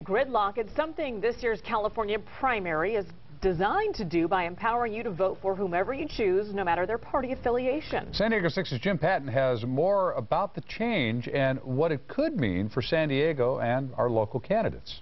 Gridlock, it's something this year's California primary is designed to do by empowering you to vote for whomever you choose, no matter their party affiliation. San Diego 6's Jim Patton has more about the change and what it could mean for San Diego and our local candidates.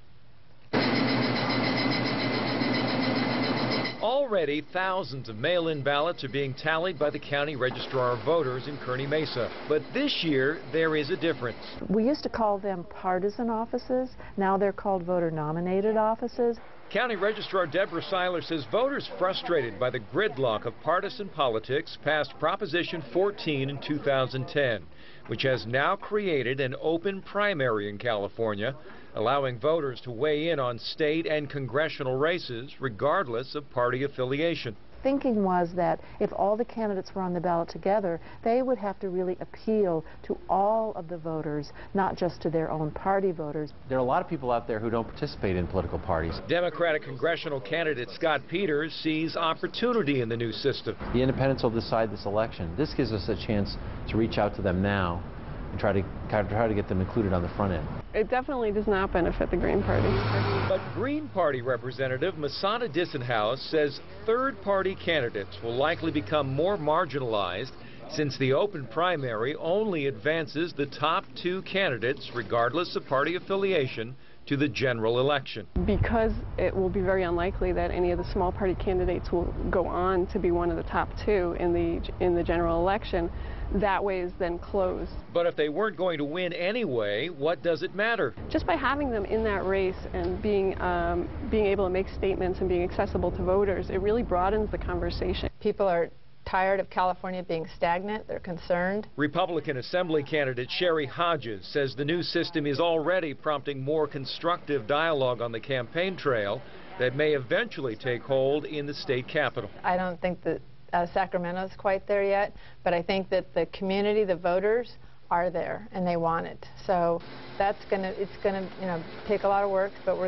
Already, thousands of mail-in ballots are being tallied by the County Registrar of Voters in Kearny Mesa. But this year, there is a difference. We used to call them partisan offices. Now they're called voter-nominated offices. County Registrar Deborah Seiler says voters frustrated by the gridlock of partisan politics passed Proposition 14 in 2010, which has now created an open primary in California, allowing voters to weigh in on state and congressional races regardless of party affiliation. Thinking was that if all the candidates were on the ballot together, they would have to really appeal to all of the voters, not just to their own party voters. There are a lot of people out there who don't participate in political parties. Democratic congressional candidate Scott Peters sees opportunity in the new system. The independents will decide this election. This gives us a chance to reach out to them now and try to get them included on the front end. It definitely does not benefit the Green Party. But Green Party Representative Masada Dissenhouse says third-party candidates will likely become more marginalized since the open primary only advances the top two candidates, regardless of party affiliation, to the general election. Because it will be very unlikely that any of the small party candidates will go on to be one of the top two in the general election, that way is then closed. But if they weren't going to win anyway, what does it matter? Just by having them in that race and being able to make statements and being accessible to voters, it really broadens the conversation. People are tired of California being stagnant. They're concerned. Republican Assembly candidate Sherry Hodges says the new system is already prompting more constructive dialogue on the campaign trail that may eventually take hold in the state capitol. I don't think that Sacramento's quite there yet, but I think that the community, the voters, are there and they want it. So it's gonna take a lot of work, but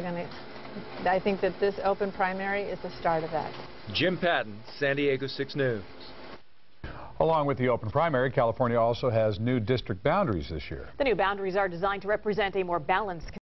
I think that this open primary is the start of that. Jim Patton, San Diego 6 News. Along with the open primary, California also has new district boundaries this year. The new boundaries are designed to represent a more balanced